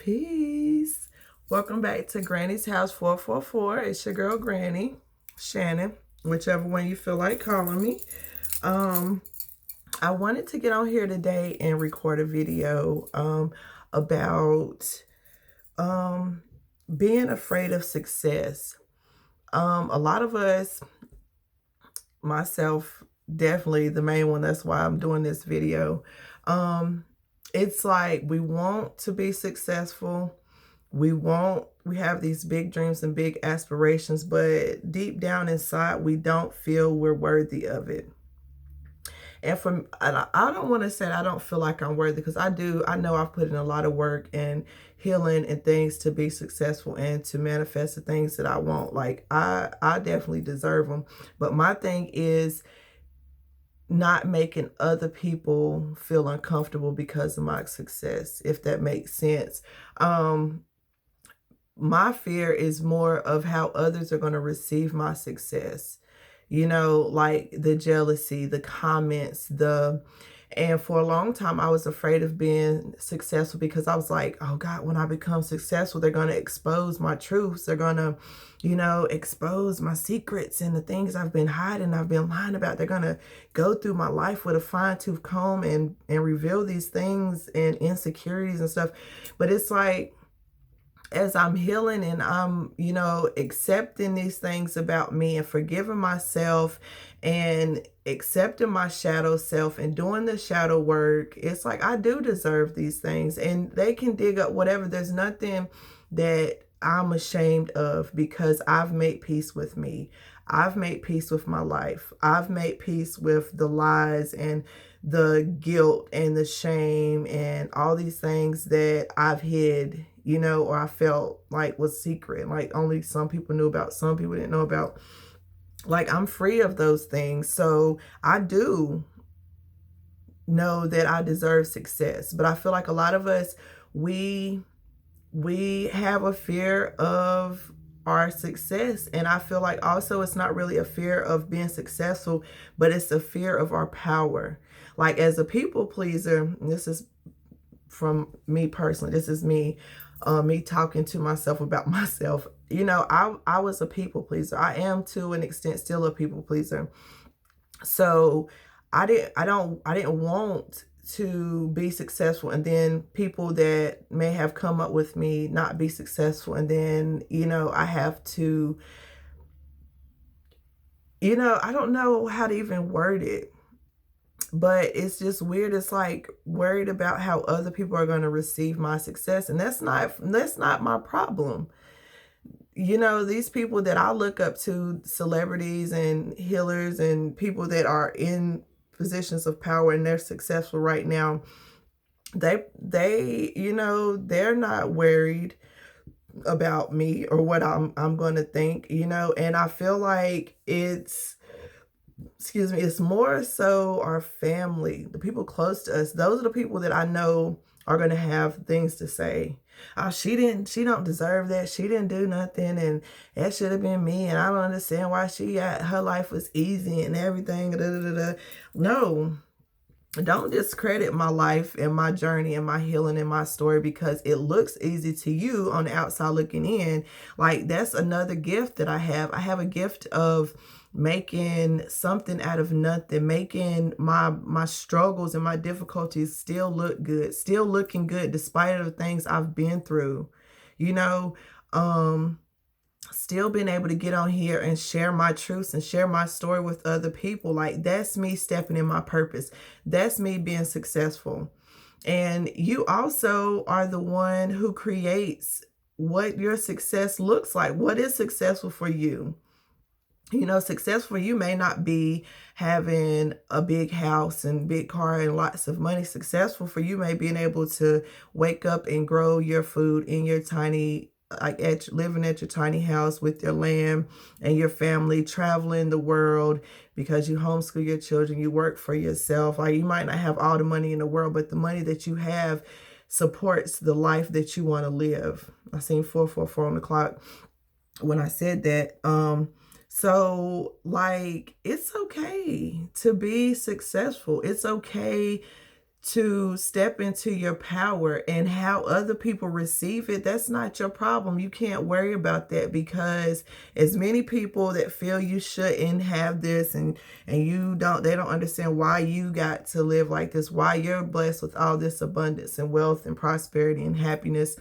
Peace. Welcome back to Granny's House 444. It's your girl Granny, Shannon, whichever one you feel like calling me. I wanted to get on here today and record a video about being afraid of success. A lot of us, myself, definitely the main one, that's why I'm doing this video. It's like we want to be successful. We have these big dreams and big aspirations, but deep down inside, we don't feel we're worthy of it. And I don't want to say I don't feel like I'm worthy, because I do. I know I've put in a lot of work and healing and things to be successful and to manifest the things that I want. Like I definitely deserve them. But my thing is not making other people feel uncomfortable because of my success, if that makes sense. My fear is more of how others are going to receive my success. Like the jealousy, the comments, and for a long time I was afraid of being successful, because I was like, oh God, when I become successful, they're going to expose my truths. They're going to, expose my secrets and the things I've been hiding, I've been lying about. They're going to go through my life with a fine-tooth comb and reveal these things and insecurities and stuff. But it's like, as I'm healing and I'm, accepting these things about me and forgiving myself and accepting my shadow self and doing the shadow work, it's like I do deserve these things, and they can dig up whatever. There's nothing that I'm ashamed of, because I've made peace with me. I've made peace with my life. I've made peace with the lies and the guilt and the shame and all these things that I've hid, or I felt like was secret, like only some people knew about, some people didn't know about. Like, I'm free of those things. So I do know that I deserve success. But I feel like a lot of us, we have a fear of our success. And I feel like also it's not really a fear of being successful, but it's a fear of our power. Like, as a people pleaser, this is from me personally, this is me talking to myself about myself. I was a people pleaser. I am, to an extent, still a people pleaser. So I didn't want to be successful, and then people that may have come up with me not be successful, and then I have to, I don't know how to even word it, but it's just weird. It's like worried about how other people are going to receive my success, and that's not my problem. These people that I look up to, celebrities and healers and people that are in positions of power and they're successful right now, they're not worried about me or what I'm going to think, and I feel like it's more so our family, the people close to us. Those are the people that I know are going to have things to say. Oh, she don't deserve that. She didn't do nothing, and that should have been me. And I don't understand why her life was easy and everything. Da, da, da, da. No, don't discredit my life and my journey and my healing and my story because it looks easy to you on the outside looking in. Like, that's another gift that I have. I have a gift of making something out of nothing, making my struggles and my difficulties still look good, still looking good despite of the things I've been through. You know, still being able to get on here and share my truths and share my story with other people. Like, that's me stepping in my purpose. That's me being successful. And you also are the one who creates what your success looks like. What is successful for you? Success for you may not be having a big house and big car and lots of money. Successful for you may being able to wake up and grow your food in your tiny, living at your tiny house with your lamb and your family, traveling the world because you homeschool your children, you work for yourself. Like, you might not have all the money in the world, but the money that you have supports the life that you want to live. I seen 444 on the clock when I said that. So, like, it's okay to be successful. It's okay to step into your power, and how other people receive it, that's not your problem. You can't worry about that, because as many people that feel you shouldn't have this, and they don't understand why you got to live like this, why you're blessed with all this abundance and wealth and prosperity and happiness.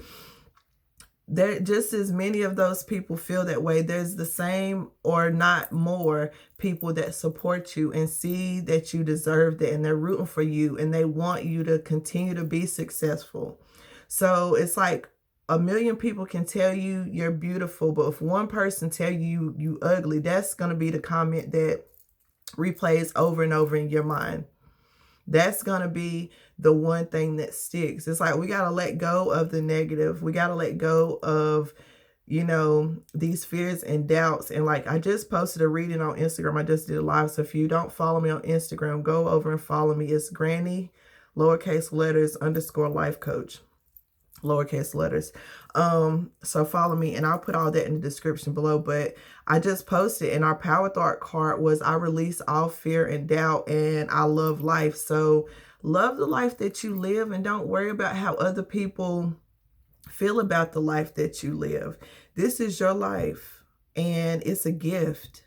There, just as many of those people feel that way, there's the same or not more people that support you and see that you deserve that, and they're rooting for you, and they want you to continue to be successful. So it's like a million people can tell you you're beautiful, but if one person tell you you ugly, that's going to be the comment that replays over and over in your mind. That's going to be the one thing that sticks. It's like we got to let go of the negative. We got to let go of, these fears and doubts. And like I just posted a reading on Instagram. I just did a live. So if you don't follow me on Instagram, go over and follow me. It's Granny, lowercase letters, _ life coach. Lowercase letters. So follow me, and I'll put all that in the description below. But I just posted, and our power thought card was, I release all fear and doubt, and I love life. So love the life that you live, and don't worry about how other people feel about the life that you live. This is your life, and it's a gift.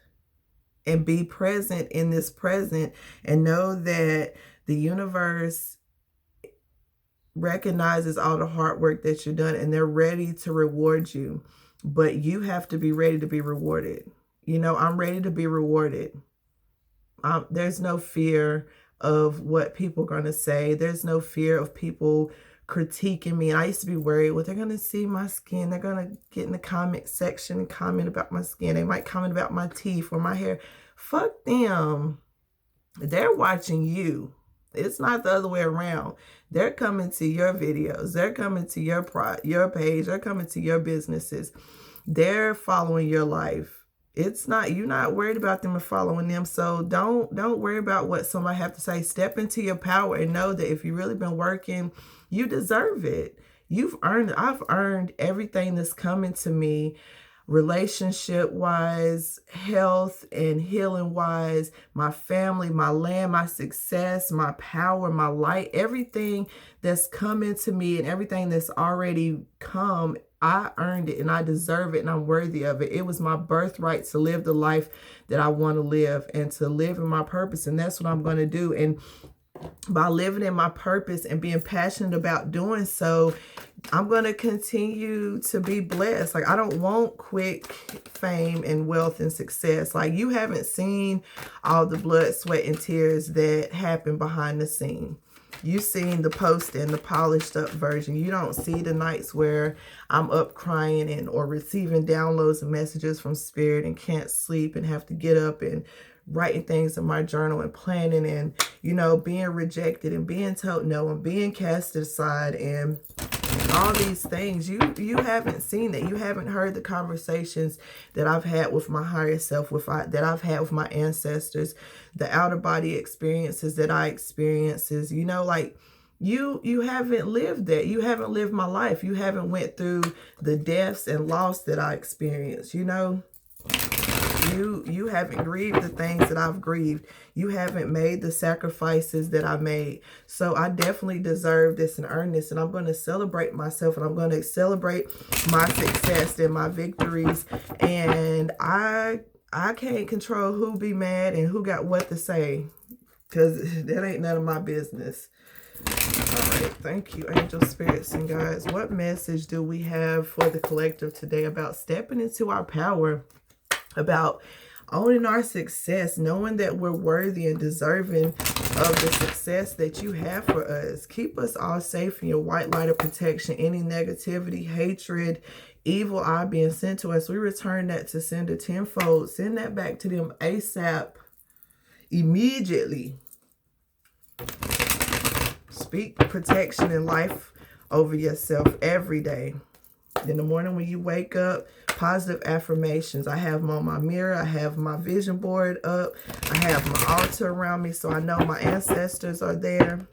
And be present in this present, and know that the universe recognizes all the hard work that you've done, and they're ready to reward you. But you have to be ready to be rewarded. I'm ready to be rewarded. There's no fear of what people are going to say. There's no fear of people critiquing me. And I used to be worried, well, they're going to see my skin. They're going to get in the comment section and comment about my skin. They might comment about my teeth or my hair. Fuck them. They're watching you. It's not the other way around. They're coming to your videos. They're coming to your page. They're coming to your businesses. They're following your life. It's not, you're not worried about them or following them. So don't worry about what somebody have to say. Step into your power and know that if you've really been working, you deserve it. You've earned it. I've earned everything that's coming to me, relationship wise, health and healing wise, my family, my land, my success, my power, my light, everything that's coming to me and everything that's already come, I earned it and I deserve it and I'm worthy of it. It was my birthright to live the life that I want to live and to live in my purpose. And that's what I'm going to do. And by living in my purpose and being passionate about doing so, I'm going to continue to be blessed. Like, I don't want quick fame and wealth and success. Like, you haven't seen all the blood, sweat, and tears that happen behind the scene. You've seen the post and the polished up version. You don't see the nights where I'm up crying or receiving downloads and messages from spirit and can't sleep and have to get up and writing things in my journal and planning and, being rejected and being told no and being cast aside and all these things. You haven't seen it. You haven't heard the conversations that I've had with my higher self, that I've had with my ancestors, the outer body experiences that I experiences. Like you haven't lived that. You haven't lived my life. You haven't went through the deaths and loss that I experienced. You haven't grieved the things that I've grieved. You haven't made the sacrifices that I made. So I definitely deserve this and earn this. And I'm going to celebrate myself and I'm going to celebrate my success and my victories. And I can't control who be mad and who got what to say, because that ain't none of my business. All right. Thank you, angels, spirits, and guides. What message do we have for the collective today about stepping into our power? About owning our success, knowing that we're worthy and deserving of the success that you have for us. Keep us all safe in your white light of protection. Any negativity, hatred, evil eye being sent to us, we return that to sender tenfold. Send that back to them ASAP, immediately. Speak protection and life over yourself every day. In the morning when you wake up, positive affirmations. I have them on my mirror. I have my vision board up. I have my altar around me, so I know my ancestors are there.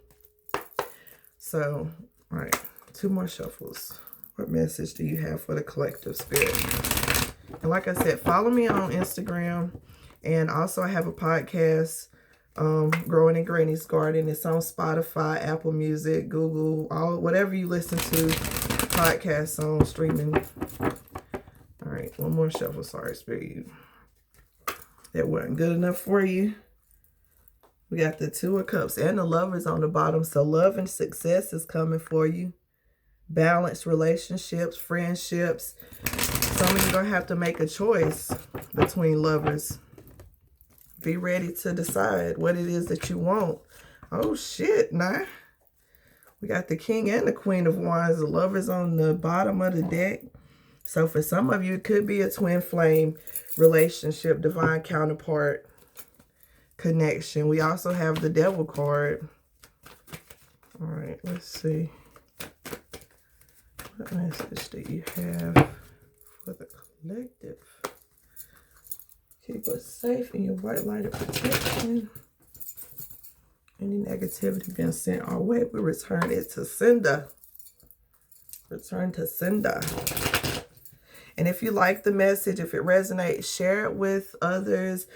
So, all right, 2 more shuffles. What message do you have for the collective spirit? And like I said, follow me on Instagram. And also I have a podcast Growing in Granny's Garden. It's on Spotify, Apple Music, Google, whatever you listen to podcasts on, streaming. All right, one more shuffle. Sorry, Spirit. That wasn't good enough for you. We got the Two of Cups and the Lovers on the bottom. So love and success is coming for you. Balanced relationships, friendships. Some of you are going to have to make a choice between lovers. Be ready to decide what it is that you want. Oh, shit, nah. We got the King and the Queen of Wands. The Lovers on the bottom of the deck. So for some of you, it could be a twin flame relationship, divine counterpart connection. We also have the Devil card. All right, let's see. What message do you have for the collective? Keep us safe in your white light of protection. Any negativity being sent our way, we return it to sender. Return to sender. And if you like the message, if it resonates, share it with others.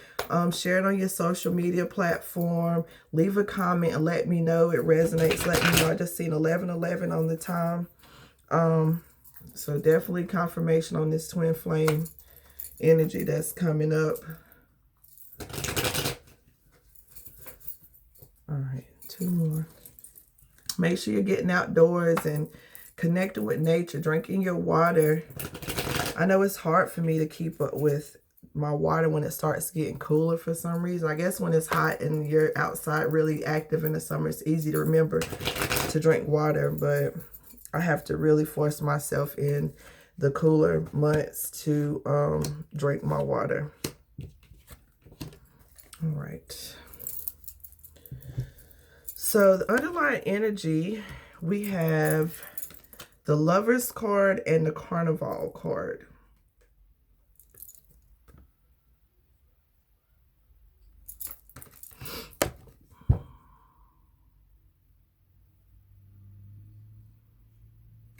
Share it on your social media platform. Leave a comment and let me know it resonates. Let me know. I just seen 1111 on the time. So definitely confirmation on this twin flame energy that's coming up. All right, two more. Make sure you're getting outdoors and connecting with nature, drinking your water. I know it's hard for me to keep up with my water when it starts getting cooler for some reason. I guess when it's hot and you're outside really active in the summer, it's easy to remember to drink water, but I have to really force myself in the cooler months to drink my water. All right. So the underlying energy, we have the Lovers card and the Carnival card.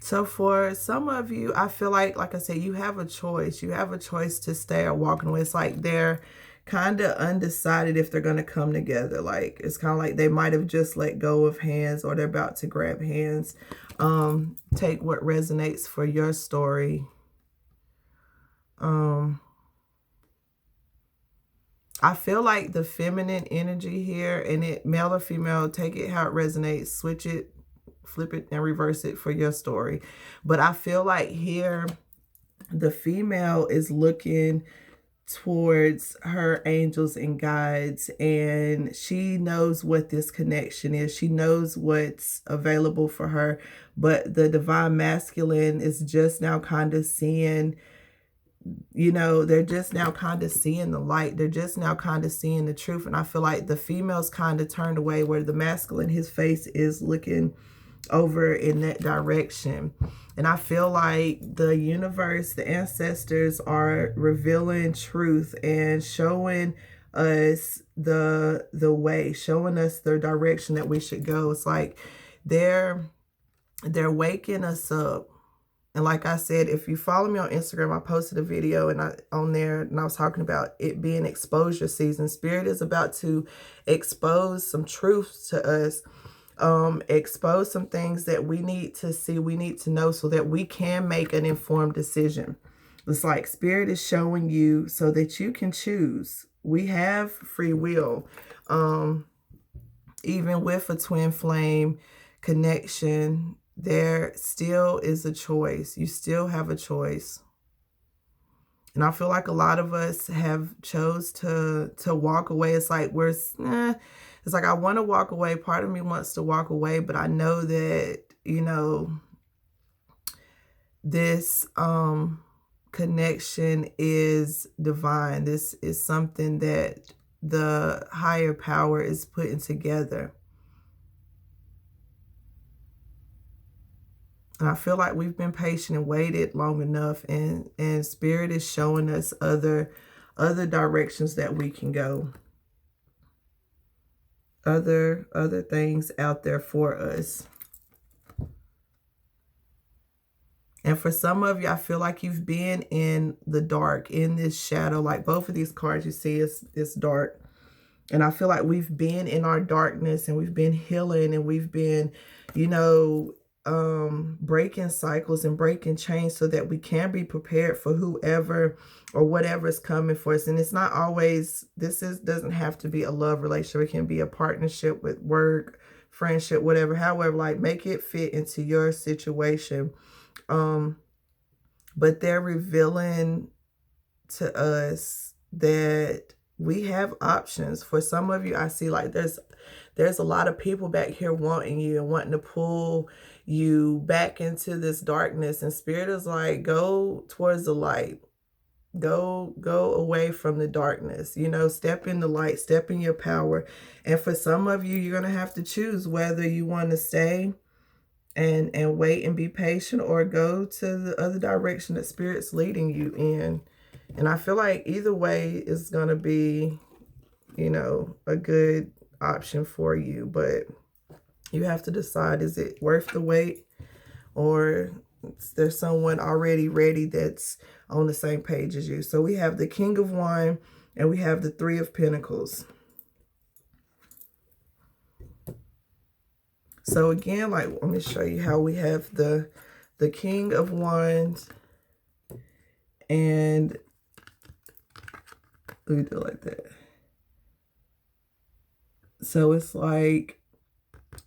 So for some of you, I feel like I said, you have a choice. You have a choice to stay or walk away. It's like they're kind of undecided if they're going to come together. Like, it's kind of like they might have just let go of hands or they're about to grab hands. Take what resonates for your story. I feel like the feminine energy here, and it male or female, take it how it resonates, switch it, flip it and reverse it for your story. But I feel like here the female is looking towards her angels and guides, and she knows what this connection is. She knows what's available for her, but the divine masculine is just now kind of seeing, you know, they're just now kind of seeing the light. They're just now kind of seeing the truth. And I feel like the female's kind of turned away, where the masculine, his face is looking over in that direction. And I feel like the universe, the ancestors are revealing truth and showing us the way, showing us the direction that we should go. It's like they're waking us up. And like I said, if you follow me on Instagram, I posted a video on there, and I was talking about it being exposure season. Spirit is about to expose some truths to us. Expose some things that we need to see, we need to know, so that we can make an informed decision. It's like Spirit is showing you so that you can choose. We have free will. Even with a twin flame connection, there still is a choice. You still have a choice. And I feel like a lot of us have chose to walk away. It's like it's like I want to walk away. Part of me wants to walk away, but I know that, you know, this connection is divine. This is something that the higher power is putting together. And I feel like we've been patient and waited long enough, and Spirit is showing us other directions that we can go. Other things out there for us. And for some of you, I feel like you've been in the dark, in this shadow. Like both of these cards you see is dark. And I feel like we've been in our darkness and we've been healing and we've been, you know, breaking cycles and breaking chains so that we can be prepared for whoever or whatever is coming for us. And it's not always, doesn't have to be a love relationship. It can be a partnership with work, friendship, whatever. However, like, make it fit into your situation. But they're revealing to us that we have options. For some of you, I see like there's a lot of people back here wanting you and wanting to pull you back into this darkness, and Spirit is like, go towards the light. Go away from the darkness. You know, step in the light, step in your power. And for some of you, you're going to have to choose whether you want to stay and wait and be patient, or go to the other direction that Spirit's leading you in. And I feel like either way is going to be, you know, a good option for you. But you have to decide, is it worth the wait, or is there someone already ready that's on the same page as you? So we have the King of Wands and we have the Three of Pentacles. So again, like, let me show you how we have the King of Wands, and let me do it like that. So it's like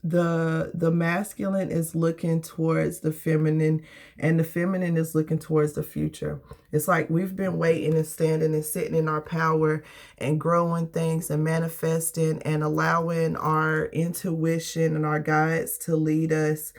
the masculine is looking towards the feminine, and the feminine is looking towards the future. It's like we've been waiting and standing and sitting in our power and growing things and manifesting and allowing our intuition and our guides to lead us.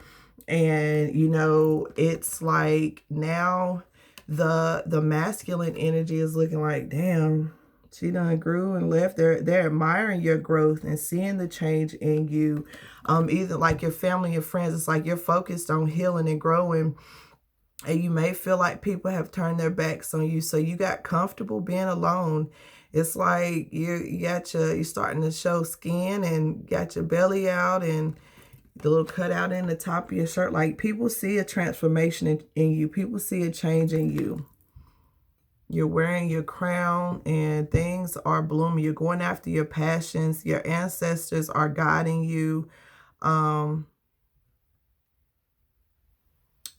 And, you know, it's like now the masculine energy is looking like, damn, she done grew and left. They're admiring your growth and seeing the change in you. Either like your family and friends, it's like you're focused on healing and growing, and you may feel like people have turned their backs on you. So you got comfortable being alone. It's like you're starting to show skin and got your belly out and the little cutout in the top of your shirt. Like, people see a transformation in you. People see a change in you. You're wearing your crown and things are blooming. You're going after your passions. Your ancestors are guiding you.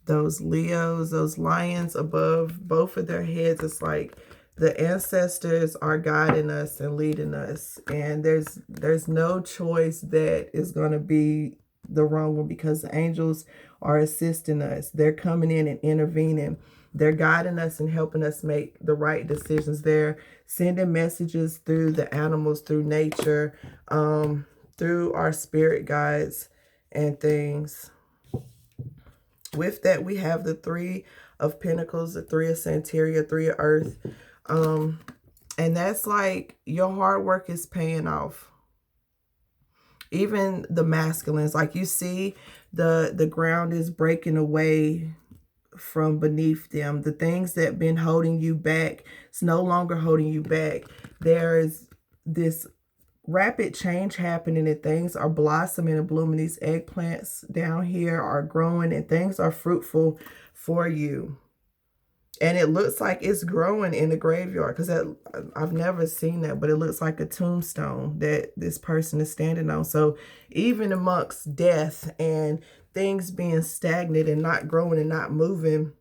Those Leos, those lions above both of their heads, it's like the ancestors are guiding us and leading us. And there's no choice that is going to be the wrong one, because the angels are assisting us. They're coming in and intervening. They're guiding us and helping us make the right decisions. They're sending messages through the animals, through nature, through our spirit guides and things. With that, we have the Three of Pentacles, the Three of Santeria, Three of Earth. And that's like your hard work is paying off. Even the masculines, like you see the ground is breaking away from beneath them. The things that been holding you back, it's no longer holding you back. There is this rapid change happening, and things are blossoming and blooming. These eggplants down here are growing and things are fruitful for you. And it looks like it's growing in the graveyard, because I've never seen that, but it looks like a tombstone that this person is standing on. So even amongst death and things being stagnant and not growing and not moving,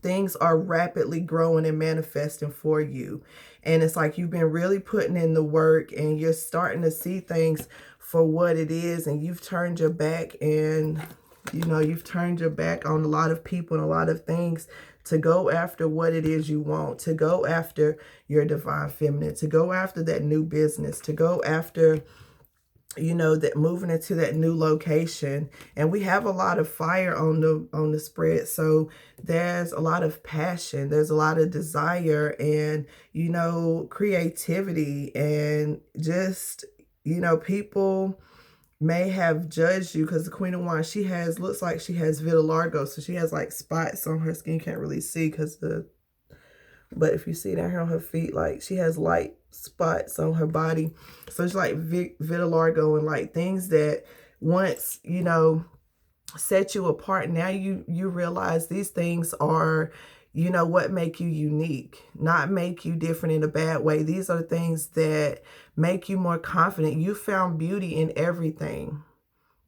things are rapidly growing and manifesting for you. And it's like you've been really putting in the work and you're starting to see things for what it is. And you've turned your back, and, you know, you've turned your back on a lot of people and a lot of things to go after what it is you want, to go after your divine feminine, to go after that new business, to go after, you know, that moving into that new location. And we have a lot of fire on the spread. So there's a lot of passion, there's a lot of desire, and, you know, creativity, and just, you know, people may have judged you because the Queen of Wands, she has, looks like she has vitiligo. So she has like spots on her skin. Can't really see because but if you see down here on her feet, like she has light spots on her body. So it's like vitiligo, and like things that once, you know, set you apart. Now you realize these things are, you know, what make you unique, not make you different in a bad way. These are things that make you more confident. You found beauty in everything.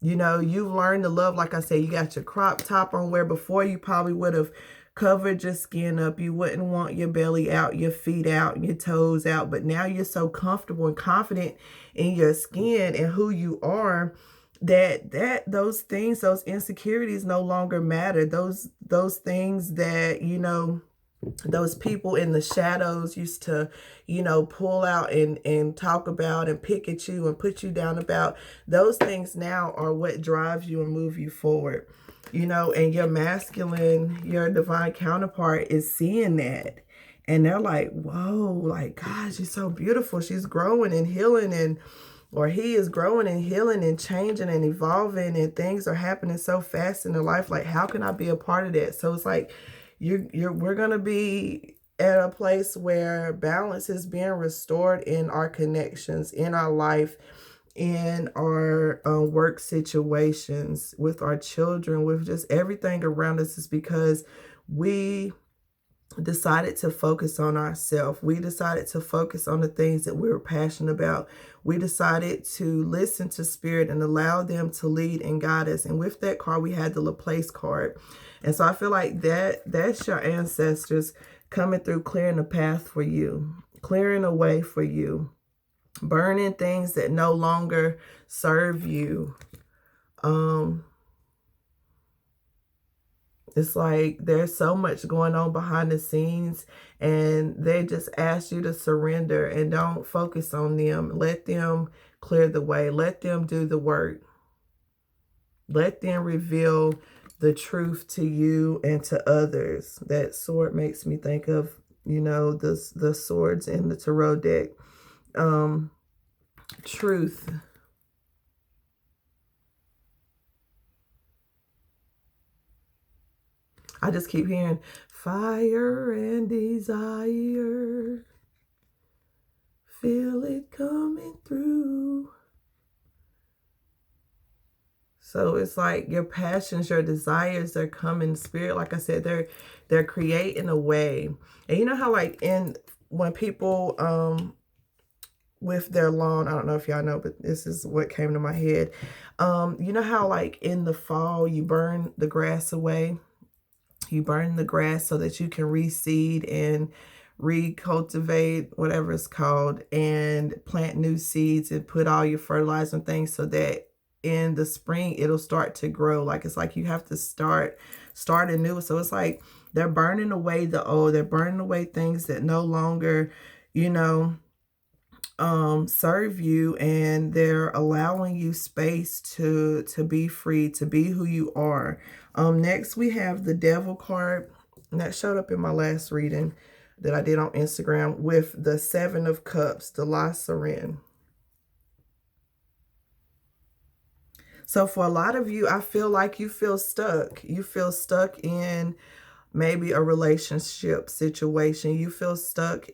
You know, you've learned to love, like I said, you got your crop top on where before you probably would have covered your skin up. You wouldn't want your belly out, your feet out, your toes out. But now you're so comfortable and confident in your skin and who you are that those things, those insecurities no longer matter. Those things that, you know, those people in the shadows used to, you know, pull out and talk about and pick at you and put you down about, those things now are what drives you and move you forward, you know. And your masculine, your divine counterpart is seeing that, and they're like, whoa, like, God, she's so beautiful, she's growing and healing, and or he is growing and healing and changing and evolving, and things are happening so fast in their life. Like, how can I be a part of that? So it's like, we're going to be at a place where balance is being restored in our connections, in our life, in our work situations, with our children, with just everything around us, is because we decided to focus on ourselves. We decided to focus on the things that we were passionate about. We decided to listen to spirit and allow them to lead and guide us. And with that card, we had the Laplace card. And so I feel like that's your ancestors coming through, clearing the path for you, clearing a way for you, burning things that no longer serve you. It's like there's so much going on behind the scenes, and they just ask you to surrender and don't focus on them. Let them clear the way. Let them do the work. Let them reveal the truth to you and to others. That sword makes me think of, you know, the swords in the tarot deck. Truth. I just keep hearing fire and desire. Feel it coming through. So it's like your passions, your desires, they're coming spirit. Like I said, they're creating a way. And you know how, like, when people with their lawn, I don't know if y'all know, but this is what came to my head. You know how, like, in the fall you burn the grass away? You burn the grass so that you can reseed and recultivate, whatever it's called, and plant new seeds and put all your fertilizer and things so that in the spring it'll start to grow. Like, it's like you have to start anew. So it's like they're burning away the old. They're burning away things that no longer, you know, serve you, and they're allowing you space to be free, to be who you are. Next we have the Devil card, and that showed up in my last reading that I did on Instagram, with the Seven of Cups, the La Sirène. So for a lot of you, I feel like you feel stuck. You feel stuck in maybe a relationship situation. You feel stuck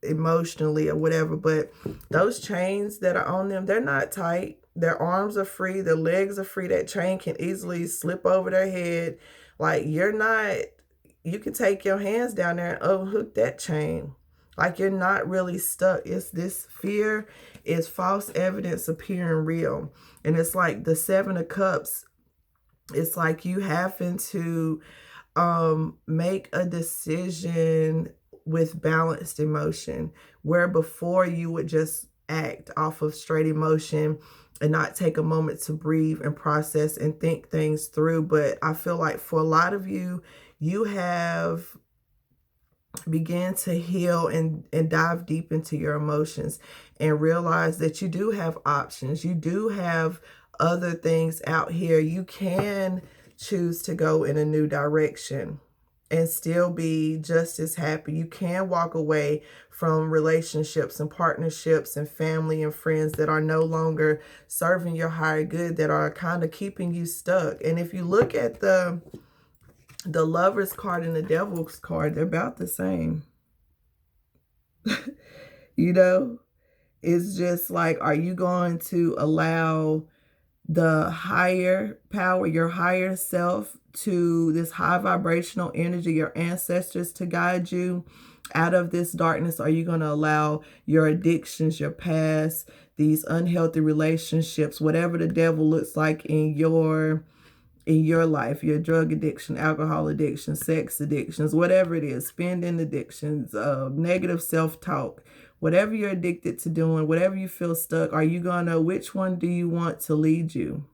emotionally or whatever, but those chains that are on them, they're not tight. Their arms are free. Their legs are free. That chain can easily slip over their head. Like, you can take your hands down there and unhook that chain. Like, you're not really stuck. It's this fear is false evidence appearing real. And it's like the Seven of Cups. It's like you having to make a decision with balanced emotion, where before you would just act off of straight emotion and not take a moment to breathe and process and think things through. But I feel like for a lot of you, you have began to heal and dive deep into your emotions and realize that you do have options. You do have other things out here. You can choose to go in a new direction and still be just as happy. You can walk away from relationships and partnerships and family and friends that are no longer serving your higher good, that are kind of keeping you stuck. And if you look at the Lover's card and the Devil's card, they're about the same. You know, it's just like, are you going to allow the higher power, your higher self, to this high vibrational energy, your ancestors, to guide you out of this darkness? Are you going to allow your addictions, your past, these unhealthy relationships, whatever the devil looks like in your life, your drug addiction, alcohol addiction, sex addictions, whatever it is, spending addictions, negative self-talk, whatever you're addicted to doing, whatever you feel stuck, are you gonna, which one do you want to lead you?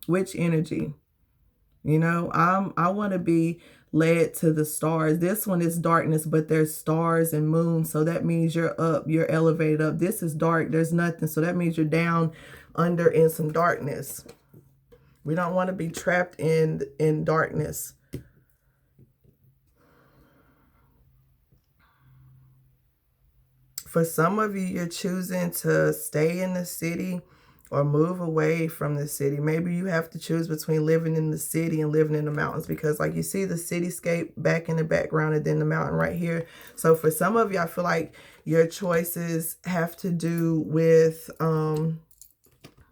Which energy? You know, I want to be led to the stars. This one is darkness, but there's stars and moons. So that means you're up, you're elevated up. This is dark, there's nothing. So that means you're down under in some darkness. We don't want to be trapped in darkness. For some of you, you're choosing to stay in the city or move away from the city. Maybe you have to choose between living in the city and living in the mountains, because like you see the cityscape back in the background and then the mountain right here. So for some of you, I feel like your choices have to do with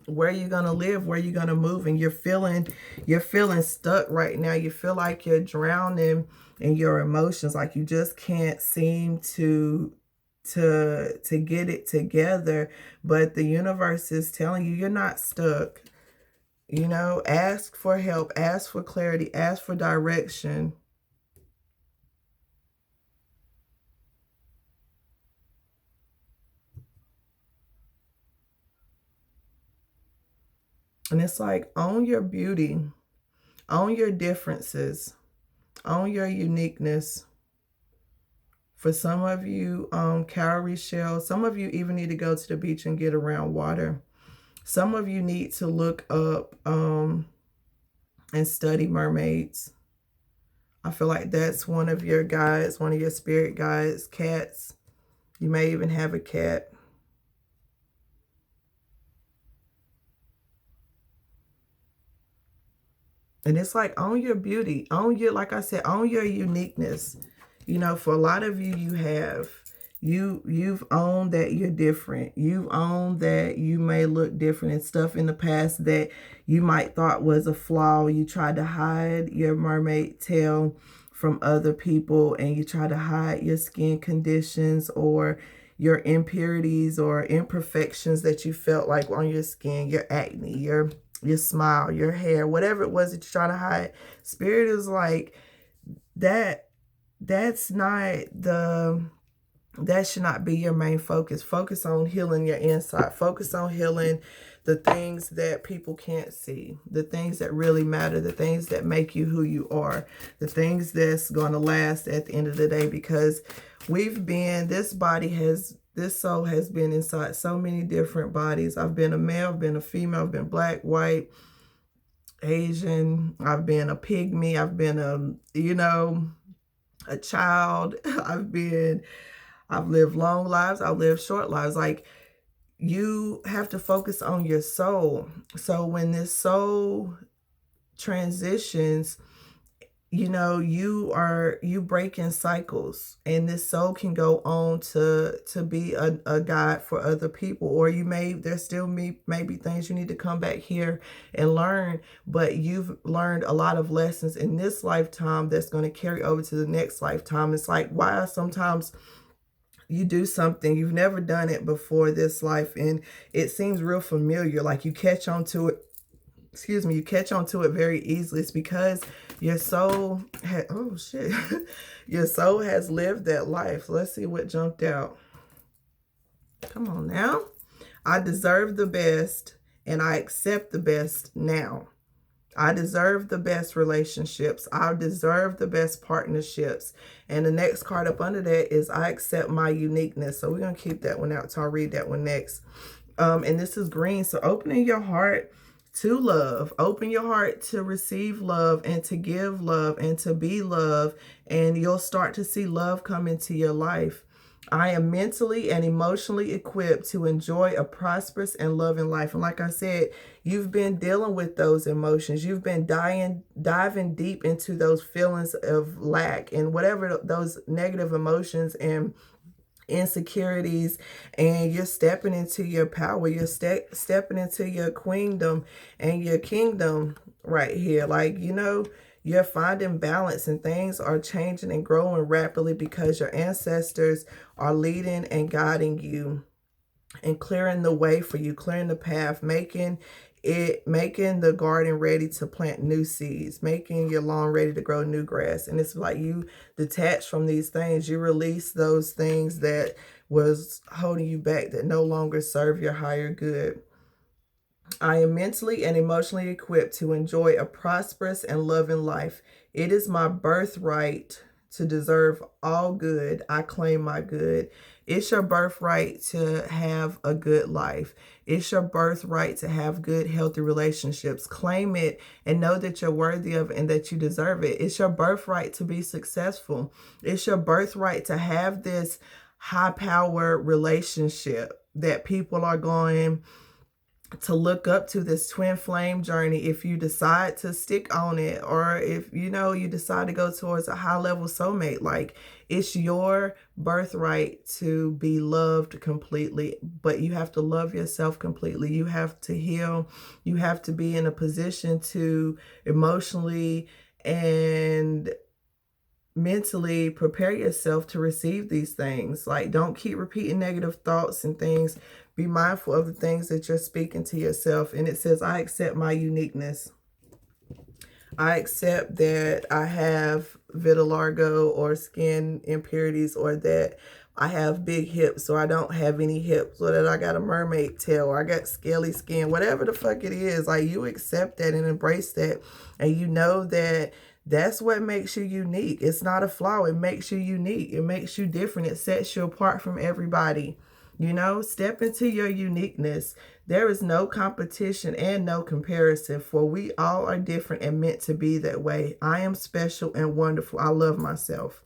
where you're gonna live, where you're gonna move, and you're feeling stuck right now. You feel like you're drowning in your emotions, like you just can't seem to get it together. But the universe is telling you you're not stuck. You know, ask for help, ask for clarity, ask for direction. And it's like, own your beauty, own your differences, own your uniqueness. For some of you, cowrie shell. Some of you even need to go to the beach and get around water. Some of you need to look up and study mermaids. I feel like that's one of your guides, one of your spirit guides. Cats. You may even have a cat. And it's like, own your beauty, own your, like I said, own your uniqueness. You know, for a lot of you, you've owned that you're different. You've owned that you may look different, and stuff in the past that you might thought was a flaw. You tried to hide your mermaid tail from other people, and you try to hide your skin conditions or your impurities or imperfections that you felt like on your skin, your acne, your smile, your hair, whatever it was that you're trying to hide. Spirit is like, that's not that should not be your main focus. Focus on healing your inside. Focus on healing the things that people can't see, the things that really matter, the things that make you who you are, the things that's going to last at the end of the day. Because this soul has been inside so many different bodies. I've been a male, I've been a female, I've been black, white, Asian, I've been a pygmy, I've been a child, I've lived long lives, I've lived short lives. Like, you have to focus on your soul. So when this soul transitions, you know, you break in cycles, and this soul can go on to be a guide for other people. Or there still may be things you need to come back here and learn, but you've learned a lot of lessons in this lifetime that's going to carry over to the next lifetime. It's like, why sometimes you do something, you've never done it before this life, and it seems real familiar, like you catch on to it. You catch on to it very easily. It's because your soul your soul has lived that life. Let's see what jumped out. Come on now. I deserve the best, and I accept the best now. I deserve the best relationships. I deserve the best partnerships. And the next card up under that is I accept my uniqueness. So we're going to keep that one out. So I'll read that one next. And this is green. So opening your heart to love. Open your heart to receive love and to give love and to be love. And you'll start to see love come into your life. I am mentally and emotionally equipped to enjoy a prosperous and loving life. And like I said, you've been dealing with those emotions. You've been diving deep into those feelings of lack and whatever those negative emotions and insecurities, and you're stepping into your power. You're stepping into your queendom and your kingdom right here. Like, you're finding balance, and things are changing and growing rapidly because your ancestors are leading and guiding you and clearing the way for you, clearing the path, making the garden ready to plant new seeds, making your lawn ready to grow new grass. And it's like you detach from these things. You release those things that was holding you back, that no longer serve your higher good. I am mentally and emotionally equipped to enjoy a prosperous and loving life. It is my birthright to deserve all good. I claim my good. It's your birthright to have a good life. It's your birthright to have good, healthy relationships. Claim it and know that you're worthy of it and that you deserve it. It's your birthright to be successful. It's your birthright to have this high power relationship that people are going to look up to, this twin flame journey. If you decide to stick on it, or if you decide to go towards a high level soulmate, like, it's your birthright to be loved completely. But you have to love yourself completely. You have to heal. You have to be in a position to emotionally and mentally prepare yourself to receive these things. Like, don't keep repeating negative thoughts and things. Be mindful of the things that you're speaking to yourself. And it says, I accept my uniqueness. I accept that I have vitiligo or skin impurities, or that I have big hips, or I don't have any hips, or that I got a mermaid tail, or I got scaly skin, whatever the fuck it is. Like, you accept that and embrace that. And you know that that's what makes you unique. It's not a flaw. It makes you unique. It makes you different. It sets you apart from everybody. Step into your uniqueness. There is no competition and no comparison, for we all are different and meant to be that way. I am special and wonderful. I love myself.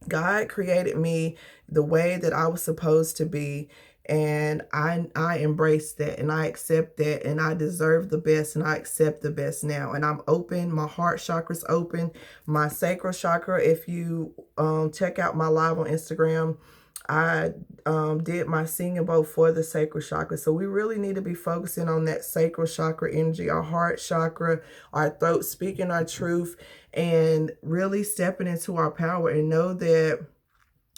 God created me the way that I was supposed to be, and I embrace that, and I accept that, and I deserve the best, and I accept the best now. And I'm open. My heart chakra's open. My sacral chakra, if you check out my live on Instagram, I did my singing bowl for the sacral chakra. So we really need to be focusing on that sacral chakra energy, our heart chakra, our throat, speaking our truth, and really stepping into our power, and know that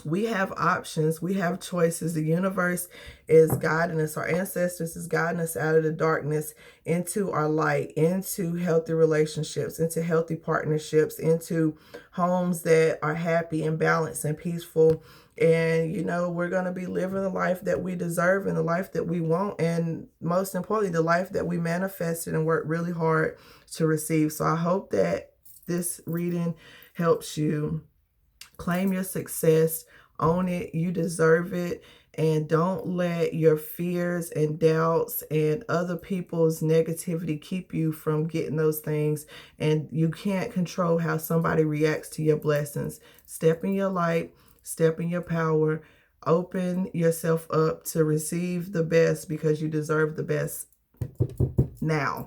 we have options. We have choices. The universe is guiding us. Our ancestors is guiding us out of the darkness into our light, into healthy relationships, into healthy partnerships, into homes that are happy and balanced and peaceful. And, we're going to be living the life that we deserve and the life that we want. And most importantly, the life that we manifested and worked really hard to receive. So I hope that this reading helps you claim your success, own it. You deserve it. And don't let your fears and doubts and other people's negativity keep you from getting those things. And you can't control how somebody reacts to your blessings. Step in your light. Step in your power. Open yourself up to receive the best, because you deserve the best now.